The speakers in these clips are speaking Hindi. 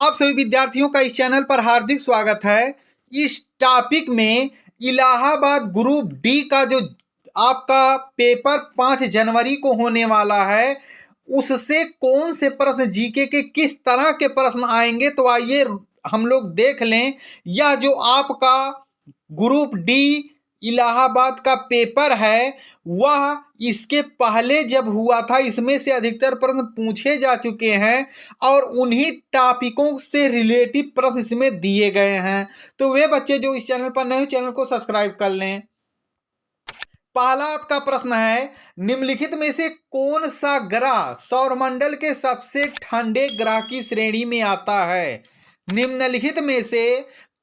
आप सभी विद्यार्थियों का इस चैनल पर हार्दिक स्वागत है। इस टॉपिक में इलाहाबाद ग्रुप डी का जो आपका पेपर 5 जनवरी को होने वाला है, उससे कौन से प्रश्न जीके के किस तरह के प्रश्न आएंगे, तो आइए हम लोग देख लें। यह जो आपका ग्रुप डी इलाहाबाद का पेपर है, वह इसके पहले जब हुआ था, इसमें से अधिकतर प्रश्न पूछे जा चुके हैं और उन्हीं टॉपिकों से रिलेटिव प्रश्न इसमें दिए गए हैं। तो वे बच्चे जो इस चैनल पर नए हो, चैनल को सब्सक्राइब कर लें। पहला आपका प्रश्न है, निम्नलिखित में से कौन सा ग्रह सौरमंडल के सबसे ठंडे ग्रह की श्रेणी में आता है? निम्नलिखित में से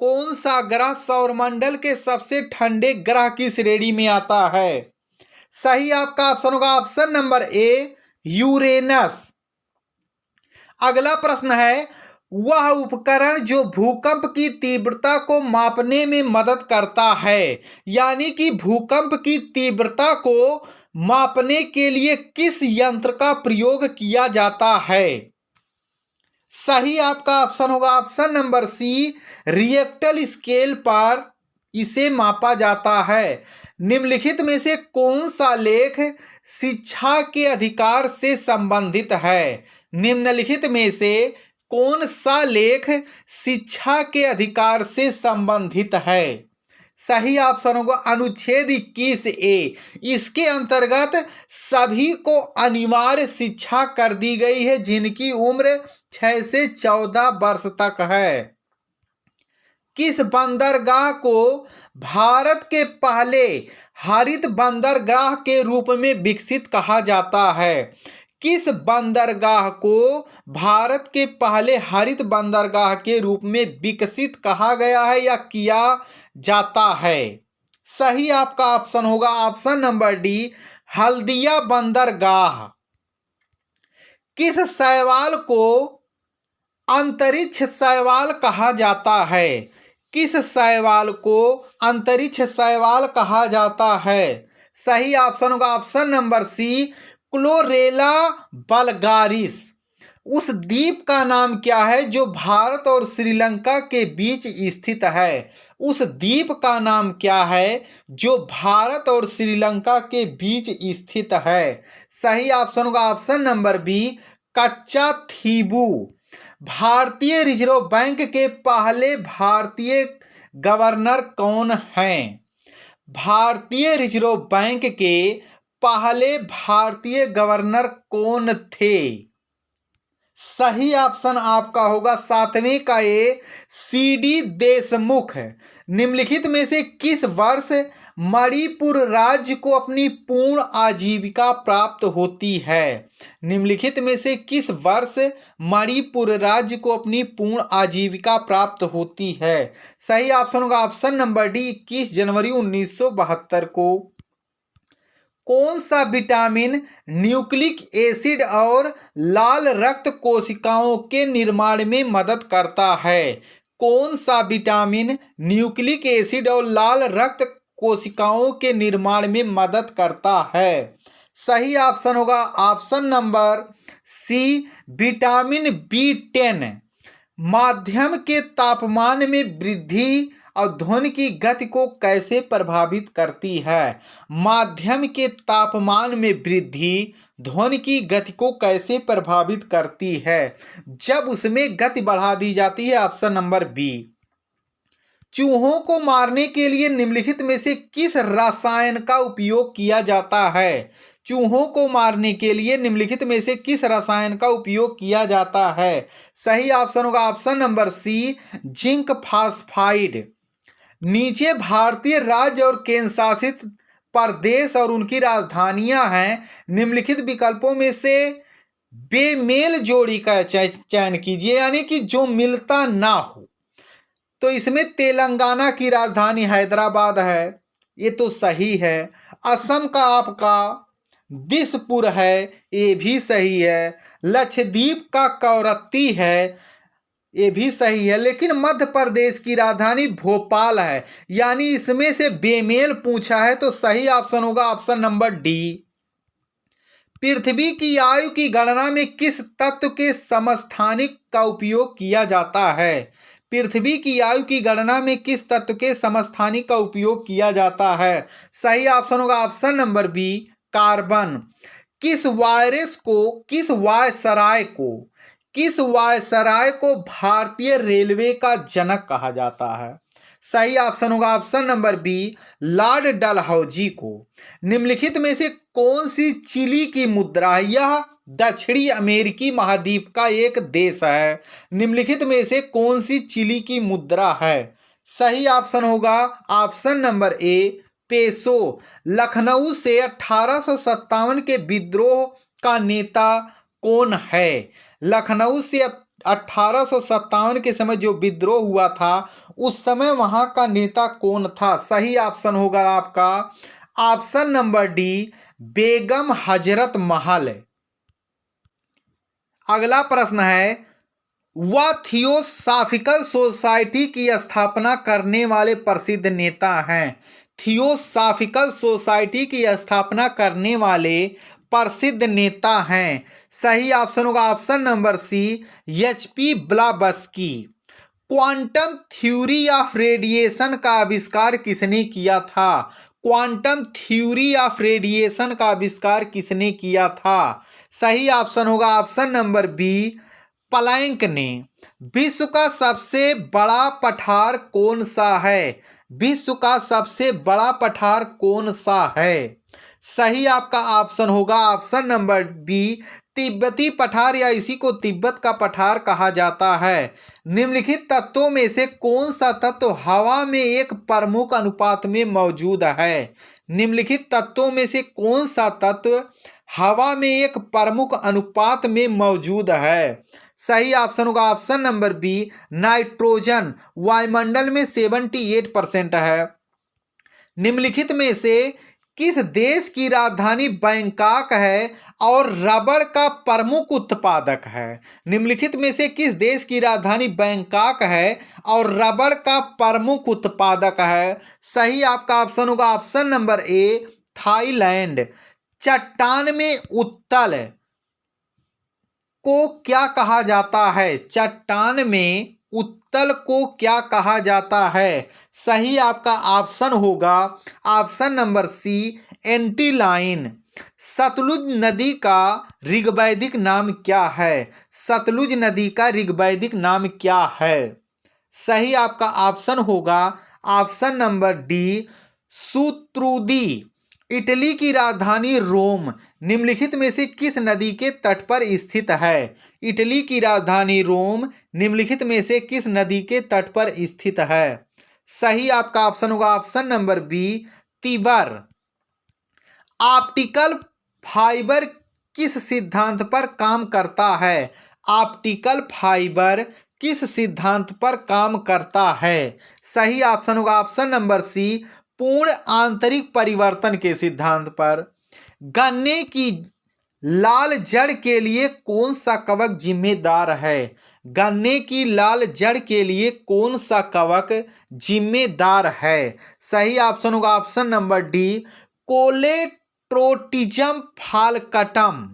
कौन सा ग्रह सौरमंडल के सबसे ठंडे ग्रह की श्रेणी में आता है? सही आपका ऑप्शन होगा ऑप्शन नंबर ए, यूरेनस। अगला प्रश्न है, वह उपकरण जो भूकंप की तीव्रता को मापने में मदद करता है, यानी कि भूकंप की तीव्रता को मापने के लिए किस यंत्र का प्रयोग किया जाता है? सही आपका ऑप्शन होगा option number C, reactor scale पर इसे मापा जाता है। निम्नलिखित में से कौन सा लेख शिक्षा के अधिकार से संबंधित है? निम्नलिखित में से कौन सा लेख शिक्षा के अधिकार से संबंधित है? सही ऑप्शन होगा अनुच्छेद 21A। इसके अंतर्गत सभी को अनिवार्य शिक्षा कर दी गई है जिनकी उम्र 6 से 14 वर्ष तक है। किस बंदरगाह को भारत के पहले हरित बंदरगाह के रूप में विकसित कहा जाता है? किस बंदरगाह को भारत के पहले हरित बंदरगाह के रूप में विकसित कहा गया है या किया जाता है? सही आपका ऑप्शन होगा ऑप्शन नंबर डी, हल्दिया बंदरगाह। किस शैवाल को अंतरिक्ष शैवाल कहा जाता है? किस शैवाल को अंतरिक्ष शैवाल कहा जाता है? सही ऑप्शन होगा option number C, Chlorella vulgaris. उस द्वीप का नाम क्या है जो भारत और श्रीलंका के बीच स्थित है? उस द्वीप का नाम क्या है जो भारत और श्रीलंका के बीच स्थित है? सही ऑप्शन होगा ऑप्शन नंबर बी, कच्चा थीबू। भारतीय रिजर्व बैंक के पहले भारतीय गवर्नर कौन हैं? भारतीय रिजर्व बैंक के पहले भारतीय गवर्नर कौन थे? सही ऑप्शन आपका होगा 7वें का ए, सीडी देशमुख। निम्नलिखित में से किस वर्ष मणिपुर राज्य को अपनी पूर्ण आजीविका प्राप्त होती है? निम्नलिखित में से किस वर्ष मणिपुर राज्य को अपनी पूर्ण आजीविका प्राप्त होती है? सही ऑप्शन होगा ऑप्शन नंबर डी, 21 जनवरी 1972 को। कौन सा विटामिन न्यूक्लिक एसिड और लाल रक्त कोशिकाओं के निर्माण में मदद करता है? कौन सा विटामिन न्यूक्लिक एसिड और लाल रक्त कोशिकाओं के निर्माण में मदद करता है? सही ऑप्शन होगा ऑप्शन नंबर सी, विटामिन B10। माध्यम के तापमान में वृद्धि और ध्वनि की गति को कैसे प्रभावित करती है? माध्यम के तापमान में वृद्धि ध्वनि की गति को कैसे प्रभावित करती है? जब उसमें गति बढ़ा दी जाती है। Option number B. चूहों को मारने के लिए निम्नलिखित में से किस रसायन का उपयोग किया जाता है? चूहों को मारने के लिए निम्नलिखित में से किस रसायन का उपयोग किया जाता है? सही ऑप्शन होगा option number C, zinc phosphide. नीचे भारतीय राज्य और केंद्र शासित प्रदेश और उनकी राजधानियां हैं। निम्नलिखित विकल्पों में से बेमेल जोड़ी का चयन कीजिए, यानी कि जो मिलता ना हो। तो इसमें तेलंगाना की राजधानी हैदराबाद है, ये तो सही है। असम का आपका दिसपुर है, ये भी सही है। लक्षद्वीप का कवरत्ती है, ये भी सही है। लेकिन मध्य प्रदेश की राजधानी भोपाल है, यानी इसमें से बेमेल पूछा है, तो सही ऑप्शन होगा ऑप्शन नंबर डी। पृथ्वी की आयु की गणना में किस तत्व के समस्थानिक का उपयोग किया जाता है? पृथ्वी की आयु की गणना में किस तत्व के समस्थानिक का उपयोग किया जाता है? सही ऑप्शन होगा ऑप्शन नंबर बी, कार्बन। किस वायरस को किस वायसराय को भारतीय रेलवे का जनक कहा जाता है? सही ऑप्शन होगा option number B, Lord Dalhousie को। निम्नलिखित में से कौन सी चिली की मुद्रा है? यह दक्षिणी अमेरिकी महाद्वीप का एक देश है। निम्नलिखित में से कौन सी चिली की मुद्रा है? सही ऑप्शन होगा option number A, peso. Lucknow से 1857 के विद्रोह का नेता कौन है? लखनऊ से 1857 के समय जो विद्रोह हुआ था उस समय वहां का नेता कौन था? सही ऑप्शन होगा आपका option number D, Begum Hazrat Mahal. अगला प्रश्न है, वह थियोसॉफिकल सोसाइटी की स्थापना करने वाले प्रसिद्ध नेता हैं। थियोसॉफिकल सोसाइटी की स्थापना करने वाले प्रसिद्ध नेता हैं। सही ऑप्शन होगा option number C, H P. Blavatsky. Quantum theory of radiation का आविष्कार किसने किया था? क्वांटम थ्योरी ऑफ रेडिएशन का आविष्कार किसने किया था? सही ऑप्शन होगा ऑप्शन नंबर बी, प्लैंक ने। विश्व का सबसे बड़ा पठार कौन सा है? विश्व का सबसे बड़ा पठार कौन सा है? सही आपका ऑप्शन होगा ऑप्शन नंबर बी, तिब्बती पठार, या इसी को तिब्बत का पठार कहा जाता है। निम्नलिखित तत्वों में से कौन सा तत्व हवा में एक प्रमुख अनुपात में मौजूद है? निम्नलिखित तत्वों में से कौन सा तत्व हवा में एक प्रमुख अनुपात में मौजूद है? सही ऑप्शन होगा ऑप्शन नंबर बी, नाइट्रोजन। वायुमंडल में 78% है। निम्नलिखित में से किस देश की राजधानी बैंकॉक है और रबड़ का प्रमुख उत्पादक है? निम्नलिखित में से किस देश की राजधानी बैंकॉक है और रबड़ का प्रमुख उत्पादक है? सही आपका ऑप्शन होगा ऑप्शन नंबर ए, थाईलैंड। चट्टान में उत्तल को क्या कहा जाता है? चट्टान में उत्तल को क्या कहा जाता है? सही आपका ऑप्शन होगा ऑप्शन नंबर सी, एंटीलाइन। सतलुज नदी का ऋग्वैदिक नाम क्या है? सतलुज नदी का ऋग्वैदिक नाम क्या है? सही आपका ऑप्शन होगा ऑप्शन नंबर डी, सूत्रुदी। इटली की राजधानी रोम निम्नलिखित में से किस नदी के तट पर स्थित है? इटली की राजधानी रोम निम्नलिखित में से किस नदी के तट पर स्थित है? सही आपका ऑप्शन होगा ऑप्शन नंबर बी, तिबर। ऑप्टिकल फाइबर किस सिद्धांत पर काम करता है? ऑप्टिकल फाइबर किस सिद्धांत पर काम करता है? सही ऑप्शन होगा ऑप्शन नंबर सी, पूर्ण आंतरिक परिवर्तन के सिद्धांत पर। गन्ने की लाल जड़ के लिए कौन सा कवक जिम्मेदार है? गन्ने की लाल जड़ के लिए कौन सा कवक जिम्मेदार है? सही ऑप्शन होगा ऑप्शन नंबर डी, कोलेट्रोटिज्म फालकटम।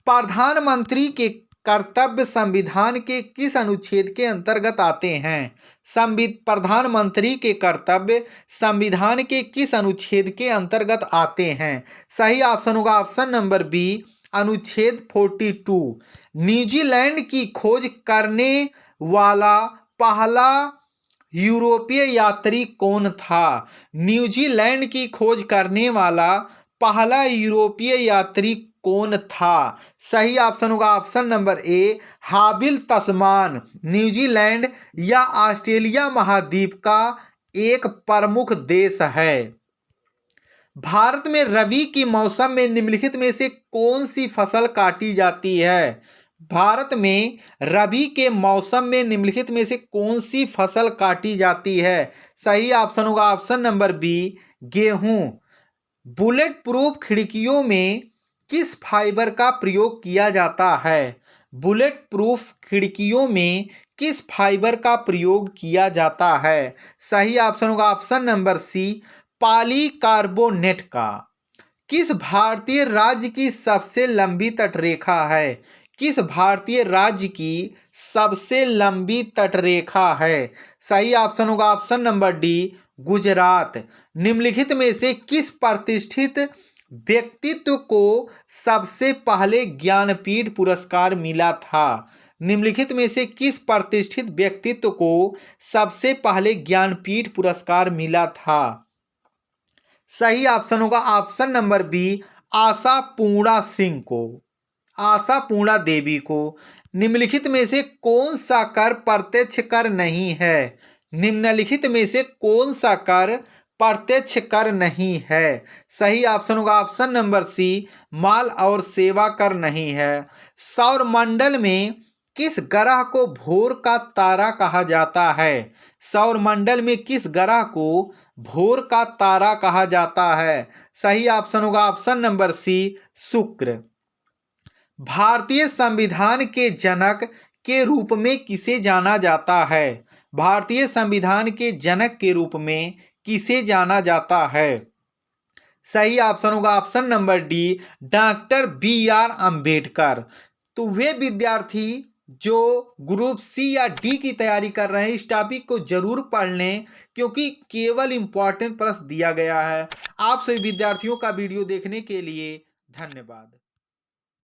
प्रधानमंत्री के कर्तव्य संविधान के किस अनुच्छेद के अंतर्गत आते हैं? प्रधानमंत्री के कर्तव्य संविधान के किस अनुच्छेद के अंतर्गत आते हैं? सही ऑप्शन होगा ऑप्शन नंबर बी, अनुच्छेद 42। न्यूजीलैंड की खोज करने वाला पहला यूरोपीय यात्री कौन था? न्यूजीलैंड की खोज करने वाला पहला यूरोपीय यात्री कौन था? सही ऑप्शन होगा option number A, Habil Tasman. New Zealand या ऑस्ट्रेलिया महाद्वीप का एक प्रमुख देश है। भारत में रबी की मौसम में निम्नलिखित में से कौन सी फसल काटी जाती है? भारत में रबी के मौसम में निम्नलिखित में से कौन सी फसल काटी जाती है? सही ऑप्शन होगा ऑप्शन नंबर बी, गेहूं। बुलेट प्रूफ खिड़कियों में किस फाइबर का प्रयोग किया जाता है? बुलेट प्रूफ खिड़कियों में किस फाइबर का प्रयोग किया जाता है? सही ऑप्शन होगा ऑप्शन नंबर सी, पॉलीकार्बोनेट का। किस भारतीय राज्य की सबसे लंबी तटरेखा है? किस भारतीय राज्य की सबसे लंबी तटरेखा है? सही ऑप्शन होगा ऑप्शन नंबर डी, गुजरात। निम्नलिखित में से किस प्रतिष्ठित व्यक्तित्व को सबसे पहले ज्ञानपीठ पुरस्कार मिला था? निम्नलिखित में से किस प्रतिष्ठित व्यक्तित्व को सबसे पहले ज्ञानपीठ पुरस्कार मिला था? सही ऑप्शन होगा option number B, Ashapurna Singh को, आशापूर्णा देवी को। निम्नलिखित में से कौन सा कर प्रत्यक्ष कर नहीं है? निम्नलिखित में से कौन सा कर प्रत्यक्ष कर नहीं है? सही ऑप्शन होगा ऑप्शन नंबर सी, माल और सेवा कर नहीं है। सौरमंडल में किस ग्रह को भोर का तारा कहा जाता है? सौरमंडल में किस ग्रह को भोर का तारा कहा जाता है? सही ऑप्शन होगा ऑप्शन नंबर सी, शुक्र। भारतीय संविधान के जनक के रूप में किसे जाना जाता है? भारतीय संविधान के जनक के रूप में किसे जाना जाता है? सही ऑप्शन होगा option number D, doctor B R Ambedkar. तो वे विद्यार्थी जो ग्रुप सी या डी की तैयारी कर रहे हैं, इस टॉपिक को जरूर पढ़ लें, क्योंकि केवल इंपॉर्टेंट प्रश्न दिया गया है। आप सभी विद्यार्थियों का वीडियो देखने के लिए धन्यवाद।